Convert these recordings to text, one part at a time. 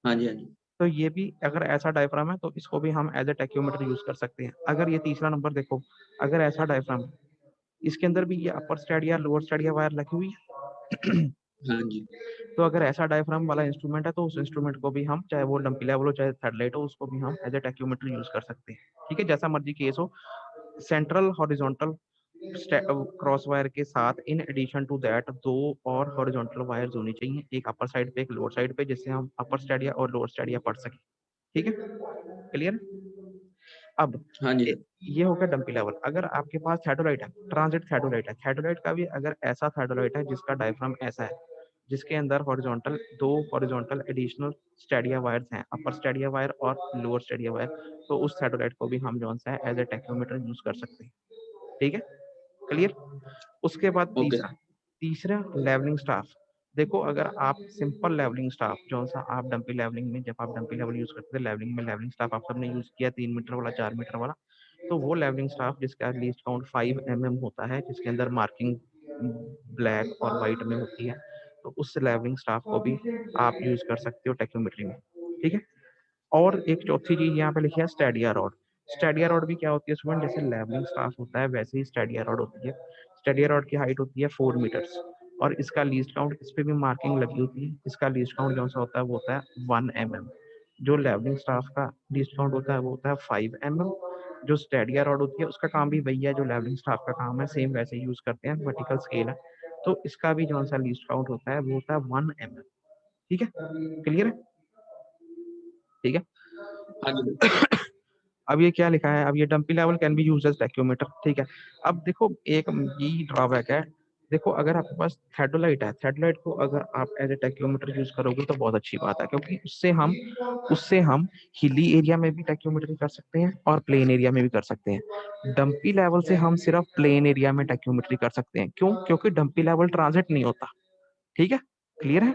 हाँ जी, हाँ जी। तो ये भी अगर ऐसा डायफ्राम है तो इसको भी हम एज ए टैक्योमीटर यूज कर सकते हैं। अगर ये तीसरा नंबर देखो, अगर ऐसा डायफ्राम है, इसके अंदर भी ये अपर स्टैड या लोअर स्टैड या वायर लगी हुई है हाँ जी। तो अगर ऐसा डायफ्राम वाला इंस्ट्रूमेंट है तो उस इंस्ट्रूमेंट को भी हम, चाहे वो डंपी लेवल हो चाहे थर्ड हो, उसको भी हम एज ए टैक्योमीटर यूज कर सकते हैं। ठीक है, जैसा मर्जी केस हो। सेंट्रल हॉरिजॉन्टल क्रॉस वायर के साथ इन एडिशन टू दैट दो और हॉरिजॉन्टल वायर्स होनी चाहिए, एक अपर साइड पे एक लोअर साइड पे, जिससे हम अपर स्टैडिया और लोअर स्टैडिया पढ़ सकें। ठीक है, क्लियर। अब हाँ जी, सर। ये हो गया डंपी लेवल। अगर आपके पास थेडोलाइट है, ट्रांजिट थेडोलाइट है, थेडोलाइट का भी अगर ऐसा थेडोलाइट है जिसका डायफ्राम ऐसा है, जिसके अंदर हॉरिजॉन्टल दो हॉरिजॉन्टल एडिशनल स्टेडिया वायर्स हैं, अपर स्टेडिया वायर और लोअर स्टेडिया वायर, तो उस थेडोलाइट को भी हम जो सा है एज ए टैक्योमीटर यूज कर सकते हैं। ठीक है, क्लियर। उसके बाद ओके तीसरा, सर। Levelling staff. देखो, अगर आप सिंपल लेवलिंग स्टाफ जो सा आप डंपी लेवलिंग में, जब आप डंपी लेवल यूज करते थे, लेवलिंग में लेवलिंग स्टाफ आप सबने यूज किया 3 मीटर वाला, 4 मीटर वाला, तो वो लेवलिंग स्टाफ जिसका लीस्ट काउंट 5 mm होता है, जिसके अंदर मार्किंग ब्लैक और व्हाइट में होती है, तो उस लेवलिंग स्टाफ को भी आप यूज कर सकते हो टैक्योमेट्री में। ठीक है। और एक चौथी चीज यहाँ पे लिखी है स्टेडिया रॉड। स्टेडिया रॉड भी क्या होती है स्टूडेंट, जैसे लेवलिंग स्टाफ होता है वैसे ही स्टेडिया रॉड होती है। स्टेडिया रॉड की हाइट होती है 4 मीटर्स, और इसका लीस्ट काउंट, इस पे भी मार्किंग लगी होती है, इसका लीस्ट काउंट जो सा होता है वो होता है 1 mm। जो लेवलिंग स्टाफ का लीस्ट काउंट होता है वो होता है 5 mm। जो स्टेडिया रॉड होती है उसका काम भी वही है जो लेवलिंग स्टाफ का काम है, सेम वैसे यूज करते हैं, वर्टिकल स्केल है, तो इसका भी जो सा लीस्ट काउंट होता है वो होता है 1 mm। ठीक है, क्लियर है। ठीक है। हाँ जी, बिल्कुल। अब ये क्या लिखा है, अब ये dumpy level can be use as tacheometer. ठीक है। अब देखो एक ये ड्रॉबैक है। देखो, अगर आपके पास थेडोलाइट है, थेडोलाइट को अगर आप एज ए टैक्योमीटर यूज करोगे तो बहुत अच्छी बात है, क्योंकि उससे हम हिली एरिया में भी टैक्योमीटर कर सकते हैं और प्लेन एरिया में भी कर सकते हैं। डंपी लेवल से हम सिर्फ प्लेन एरिया में टैक्योमेट्री कर सकते हैं। क्यों? क्योंकि डंपी लेवल ट्रांजिट नहीं होता। ठीक है, क्लियर है।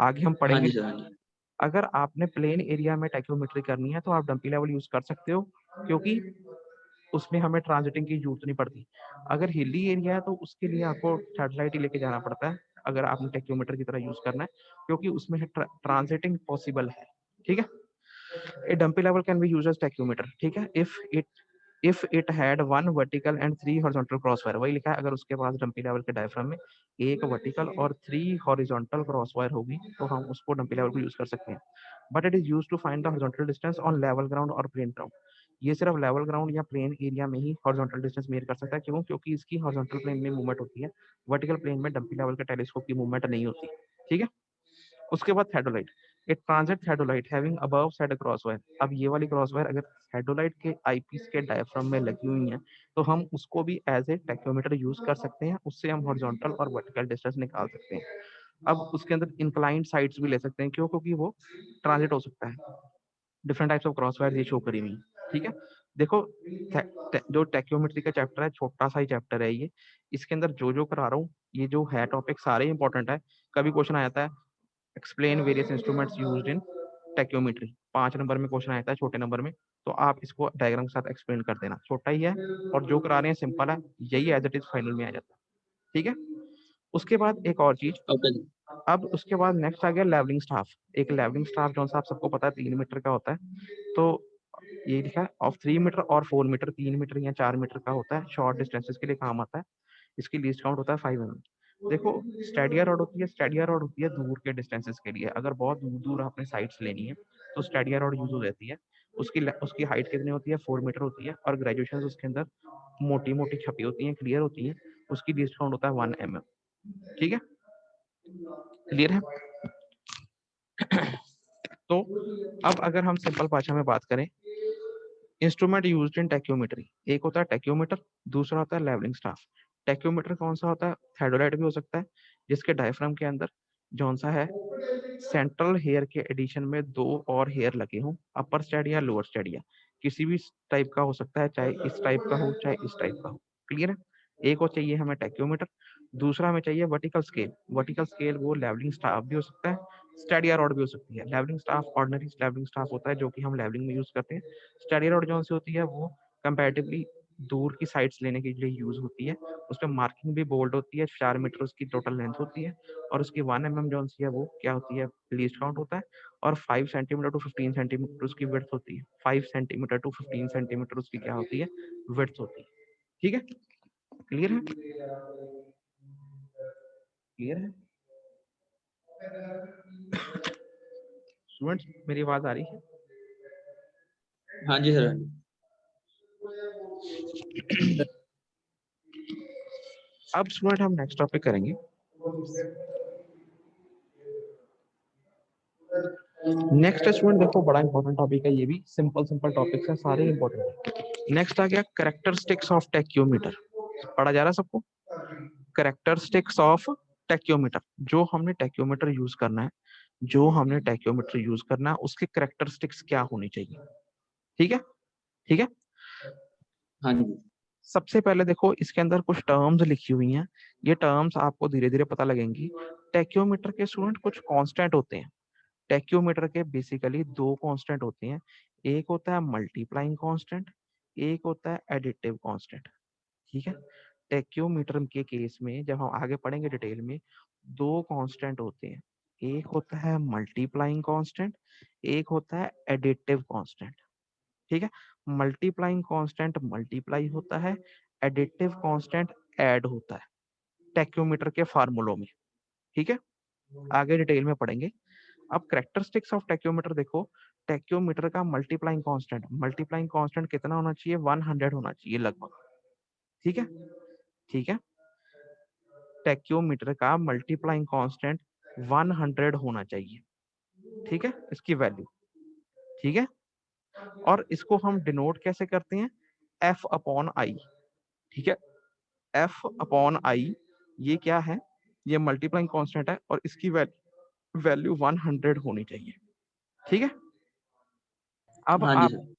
आगे हम हाँ पढ़ेंगे। जी सर, हाँ जी। अगर आपने प्लेन एरिया में टैक्योमेट्री करनी है तो आप डंपी लेवल यूज कर सकते हो, क्योंकि उसमें हमें ट्रांजिटिंग की जरूरत नहीं पड़ती। अगर हिली एरिया है तो उसके लिए आपको सैटेलाइट ही लेके जाना पड़ता है, अगर आपने टैक्योमीटर की तरह यूज करना है, क्योंकि उसमें ट्रांजिटिंग पॉसिबल है। ठीक है। A dumpy level can be used as tacheometer. ठीक है, if it had one vertical and 3 horizontal cross wire, वही लिखा है, अगर उसके पास डंपी लेवल के डायफ्राम में एक वर्टिकल और 3 हॉरिजॉन्टल क्रॉस वायर होगी तो हम उसको डंपी लेवल को यूज कर सकते हैं। But it is use to find the horizontal distance on level ground और प्लेन ग्राउंड। ये सिर्फ लेवल ग्राउंड या प्लेन एरिया में ही हॉरिजॉन्टल डिस्टेंस मेजर कर सकता है। क्यों? क्योंकि इसकी हॉरिजॉन्टल प्लेन में मूवमेंट होती है, वर्टिकल प्लेन में डंपी लेवल के टेलीस्कोप की मूवमेंट नहीं होती। ठीक है। उसके बाद थेडोलाइट, एक transit theodolite having above side cross wire. अब ये वाली क्रॉस वायर अगर थेडोलाइट के आईपीस के डायफ्राम में लगी हुई है तो हम उसको भी एज ए टैक्योमीटर यूज कर सकते हैं, उससे हम हॉरिजॉन्टल और वर्टिकल डिस्टेंस निकाल सकते हैं। अब उसके अंदर इंक्लाइंड साइड्स भी ले सकते हैं। क्यों? क्योंकि वो ट्रांजिट हो सकता है। Different types of cross wire ये शो करी हुई। ठीक है। देखो, जो टैक्योमेट्री का चैप्टर है छोटा सा ही चैप्टर है ये, इसके अंदर जो जो करा रहा हूँ ये जो है टॉपिक सारे इंपॉर्टेंट है। कभी क्वेश्चन आ जाता है explain various instruments used in tacheometry, 5 number में क्वेश्चन आता है छोटे नंबर में, तो आप इसको डायग्राम के साथ एक्सप्लेन कर देना, छोटा ही है और जो करा रहे हैं सिंपल है, यही एज इट इज फाइनल में आ जाता है। ठीक है। उसके बाद एक और चीज, ओके जी। अब उसके बाद नेक्स्ट आ गया लेवलिंग स्टाफ। एक लेवलिंग स्टाफ जो सा आप सबको पता है 3 मीटर का होता है, तो ये लिखा है ऑफ 3 मीटर और 4 मीटर, 3 मीटर या 4 मीटर का होता है, शॉर्ट डिस्टेंसेस के लिए काम आता है। इसकी लीस्ट काउंट होता है 5 mm। देखो, स्टेडिया रॉड होती है, स्टेडिया रॉड होती है दूर के डिस्टेंसेस के लिए, अगर बहुत दूर दूर आपने साइट्स लेनी है तो स्टेडिया रॉड यूज हो जाती है। उसकी हाइट कितनी होती है? 4 मीटर होती है, और ग्रेजुएशन उसके अंदर मोटी मोटी छपी होती है, क्लियर होती है। उसकी लीस्ट काउंट होता है 1 mm। ठीक है, क्लियर है। तो अब अगर हम सिंपल भाषा में बात करें, इंस्ट्रूमेंट यूज्ड इन टैक्योमेट्री, एक होता है टैक्योमीटर, दूसरा होता है लेवलिंग स्टाफ। टैक्योमीटर कौन सा होता है? थेडोलाइट भी हो सकता है, जिसके डायफ्राम के अंदर जौन सा है सेंट्रल हेयर के एडिशन में दो और हेयर लगे हों, अपर स्टेड या लोअर स्टेड, या किसी भी टाइप का हो सकता है, चाहे इस टाइप का हो चाहे इस टाइप का हो। क्लियर है। एक और चाहिए हमें टैक्योमीटर, दूसरा हमें चाहिए वर्टिकल स्केल। वर्टिकल स्केल वो लेवलिंग स्टाफ भी हो सकता है, स्टेडिया रॉड भी हो सकती है। Levelling staff ordinary levelling staff होता है जो कि हम लेवलिंग में यूज करते हैं। स्टेडिया रॉड जो सी होती है वो कंपैरेटिवली दूर की साइड्स लेने के लिए यूज होती है। उसमें मार्किंग भी बोल्ड होती है, 4 मीटर उसकी टोटल लेंथ होती है, और उसकी 1 mm जो सी है वो क्या होती है, लीस्ट काउंट होता है, और 5 सेंटीमीटर टू 15 सेंटीमीटर उसकी विड्थ होती है। 5 सेंटीमीटर टू 15 सेंटीमीटर उसकी क्या होती है, विड्थ होती है। ठीक है, क्लियर है? क्लियर है स्टूडेंट्स, मेरी आवाज आ रही है? हाँ जी सर, हाँ जी। अब स्टूडेंट हम नेक्स्ट टॉपिक करेंगे। नेक्स्ट स्टूडेंट देखो बड़ा इंपॉर्टेंट टॉपिक है, ये भी सिंपल सिंपल टॉपिक्स हैं, सारे इंपॉर्टेंट है। नेक्स्ट आ गया कैरेक्टरिस्टिक्स ऑफ टैक्योमीटर। पढ़ा जा रहा है सबको? कैरेक्टरिस्टिक्स ऑफ टैक्योमीटर, जो हमने टैक्योमीटर यूज करना है, जो हमने टैक्योमीटर यूज करना है उसके कैरेक्टरिस्टिक्स क्या होनी चाहिए। ठीक है, ठीक है। हाँ जी। सबसे पहले देखो इसके अंदर कुछ टर्म्स लिखी हुई हैं, ये टर्म्स आपको धीरे धीरे पता लगेंगी। टैक्योमीटर के स्टूडेंट कुछ कांस्टेंट होते हैं। टैक्योमीटर के बेसिकली दो कांस्टेंट होते हैं, एक होता है मल्टीप्लाइंग कांस्टेंट, एक होता है एडिटिव कांस्टेंट। ठीक है, टैक्योमीटर के केस में जब हम आगे पढ़ेंगे डिटेल में, दो कांस्टेंट होते हैं, एक होता है मल्टीप्लाइंग कांस्टेंट, एक होता है एडिटिव कांस्टेंट। ठीक है, मल्टीप्लाइंग कांस्टेंट मल्टीप्लाई होता है, एडिटिव कांस्टेंट ऐड होता है टैक्योमीटर के फार्मूलों में। ठीक है, आगे डिटेल में पढ़ेंगे। अब कैरेक्टरिस्टिक्स ऑफ टैक्योमीटर देखो, टैक्योमीटर का मल्टीप्लाइंग कांस्टेंट कितना होना चाहिए, 100 होना चाहिए लगभग। ठीक है, ठीक है, टैक्योमीटर का मल्टीप्लाइंग कांस्टेंट 100 होना चाहिए। ठीक है, इसकी वैल्यू। ठीक है, और इसको हम डिनोट कैसे करते हैं, एफ अपॉन आई। ठीक है, एफ अपॉन आई ये क्या है, ये मल्टीप्लाइंग कांस्टेंट है और इसकी वैल्यू 100 होनी चाहिए। ठीक है, अब हाँ जी आप सर।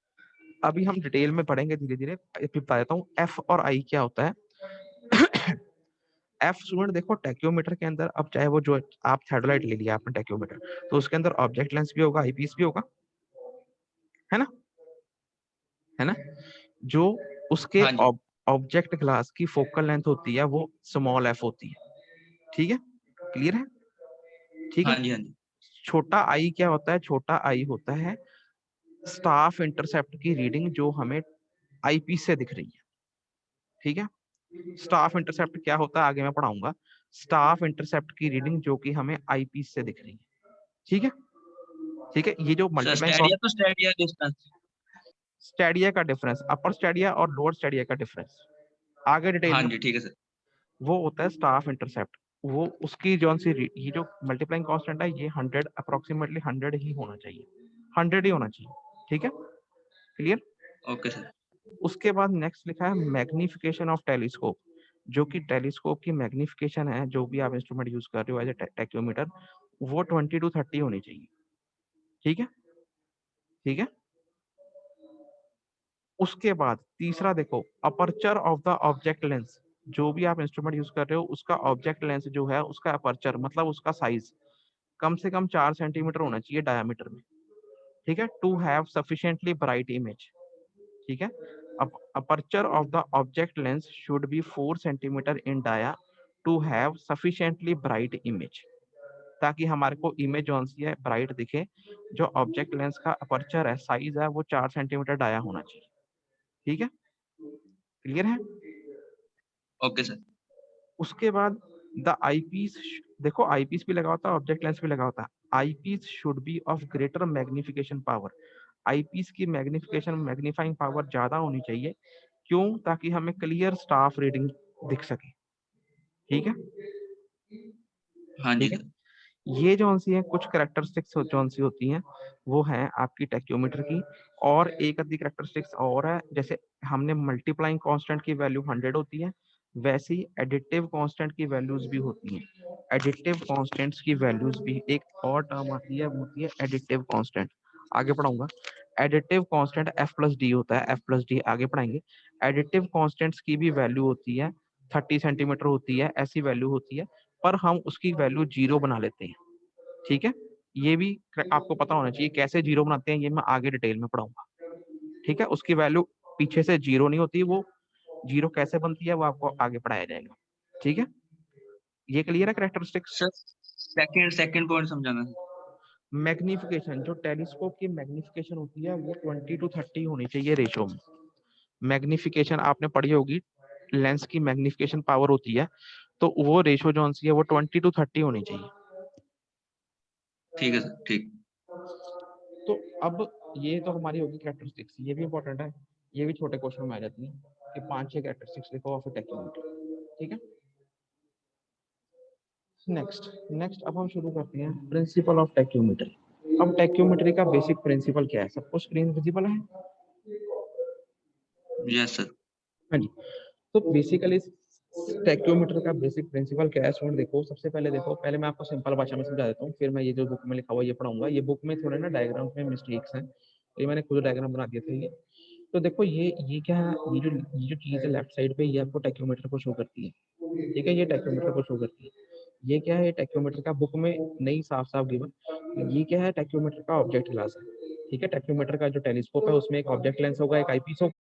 अभी हम डिटेल में पढ़ेंगे धीरे धीरे, फिर बता देता हूँ एफ और आई क्या होता है। एफ स्टूडेंट देखो टैक्योमीटर के अंदर, अब चाहे वो जो आप थर्डलाइट ले लिया आपने टैक्योमीटर, तो उसके अंदर ऑब्जेक्ट लेंस भी होगा, आईपीस भी होगा, है ना, है ना। जो उसके हाँ जी। ऑब्जेक्ट ग्लास की फोकल लेंथ होती है वो स्मॉल एफ होती है। ठीक है, क्लियर है? ठीक है, हाँ जी। हाँ जी। छोटा आई क्या होता है, छोटा आई होता है स्टाफ इंटरसेप्ट की रीडिंग जो हमें आईपीस से दिख रही है। ठीक है, स्टाफ इंटरसेप्ट क्या होता है आगे मैं पढ़ाऊंगा, स्टाफ इंटरसेप्ट की रीडिंग जो कि हमें आईपीस से दिख रही है। ठीक है, ठीक है, ये जो सर मल्टीप्लाइंग स्टेडिया तो स्टेडिया डिस्टेंस। स्टेडिया का डिफरेंस, अपर स्टेडिया और लोअर स्टेडिया का डिफरेंस आगे डिटेल हाँ में, जी ठीक है सर। वो होता है स्टाफ इंटरसेप्ट। वो उसकी जौन सी ये जो मल्टीप्लाइंग कांस्टेंट है ये 100 अप्रोक्सीमेटली 100 ही होना चाहिए, 100 ही होना चाहिए। ठीक है, क्लियर? Okay sir. उसके बाद नेक्स्ट लिखा है मैग्निफिकेशन ऑफ टेलीस्कोप, जो कि टेलीस्कोप की मैग्निफिकेशन है, जो भी आप इंस्ट्रूमेंट यूज कर रहे हो एज ए टैक्योमीटर, वो 20 to 30 होनी चाहिए। ठीक है, ठीक है। उसके बाद तीसरा देखो aperture of the object lens, जो भी आप इंस्ट्रूमेंट यूज कर रहे हो उसका ऑब्जेक्ट लेंस जो है उसका अपर्चर मतलब उसका साइज कम से कम 4 सेंटीमीटर होना चाहिए डायमीटर में। ठीक है, to have sufficiently bright image. ठीक है, aperture of the object lens should be 4 centimetre in dia to have sufficiently bright image, ताकि हमारे को इमेज जो सी है ब्राइट दिखे। जो ऑब्जेक्ट लेंस का अपर्चर है साइज है वो 4 सेंटीमीटर डाया होना चाहिए। ठीक है, क्लियर है? Okay sir. उसके बाद द आईपीस, देखो आईपीस भी लगा होता है ऑब्जेक्ट लेंस भी लगा होता है। Eyepiece should be of greater magnification power, eyepiece की मैग्निफिकेशन मैग्नीफाइंग पावर ज्यादा होनी चाहिए। क्यों? ताकि हमें क्लियर स्टाफ रीडिंग दिख सके। ठीक है, हाँ जी ठीक है। सर। ये जो सी है कुछ कैरेक्टरिस्टिक्स जो सी होती हैं वो हैं आपकी टैक्योमीटर की। और एक आधी कैरेक्टरिस्टिक्स और है, जैसे हमने मल्टीप्लाइंग कांस्टेंट की वैल्यू 100 होती है, वैसे ही एडिटिव कांस्टेंट की वैल्यूज भी होती हैं। एडिटिव कांस्टेंट्स की वैल्यूज भी एक और टर्म आती है, वो होती है एडिटिव कांस्टेंट, आगे पढ़ाऊंगा। Additive constant F plus D होता है, एफ प्लस डी आगे पढ़ाएंगे। एडिटिव कांस्टेंट्स की भी वैल्यू होती है 30 सेंटीमीटर होती है, ऐसी वैल्यू होती है, पर हम उसकी वैल्यू 0 बना लेते हैं। ठीक है, ये भी आपको पता होना चाहिए कैसे 0 बनाते हैं, ये मैं आगे डिटेल में पढ़ाऊंगा। ठीक है, उसकी वैल्यू पीछे से 0 नहीं होती, वो जीरो कैसे बनती है वो आपको आगे पढ़ाया जाएगा। ठीक है, ये क्लियर है characteristics. Sir second second point समझाना सर। मैग्निफिकेशन, जो टेलीस्कोप की मैग्निफिकेशन होती है वो 20 to 30 होनी चाहिए रेशो में। मैग्निफिकेशन आपने पढ़ी होगी, लेंस की मैग्निफिकेशन पावर होती है, तो वो रेशो जो सी है वो 20 to 30 होनी चाहिए। ठीक है सर, ठीक। तो अब ये तो हमारी होगी कैरेक्टरिस्टिक्स, ये भी इंपॉर्टेंट है, ये भी छोटे क्वेश्चन में आ जाती है कि 5-6 कैरेक्टरिस्टिक्स लिखो ऑफ टेक्नोमेट्री। ठीक है, नेक्स्ट नेक्स्ट अब हम शुरू करते हैं प्रिंसिपल ऑफ टेक्योमेट्री। अब टेक्योमेट्री का बेसिक प्रिंसिपल क्या है, सबको स्क्रीन विजिबल है? Yes sir. हाँ जी। तो बेसिकली टेक्योमीटर का बेसिक प्रिंसिपल क्या है स्टूडेंट, देखो सबसे पहले देखो, पहले मैं आपको सिंपल भाषा में समझा देता हूँ, फिर मैं ये जो बुक में लिखा हुआ ये पढ़ाऊंगा। ये बुक में थोड़े ना डायग्राम्स में मिस्टेक्स हैं, तो ये मैंने खुद डायग्राम बना दिया था ये। तो देखो ये क्या है, ये जो चीज है लेफ्ट साइड पे, ये आपको टेक्योमीटर को शो करती है। ठीक है, ये टेक्योमीटर को शो करती है। ये क्या है, टेक्योमीटर का बुक में नहीं साफ साफ गिवन। ये क्या है, टेक्योमीटर का ऑब्जेक्ट क्लास है। ठीक है, टेक्योमीटर का जो टेलीस्कोप है उसमें एक ऑब्जेक्ट लेंस होगा, एक आईपीस होगा।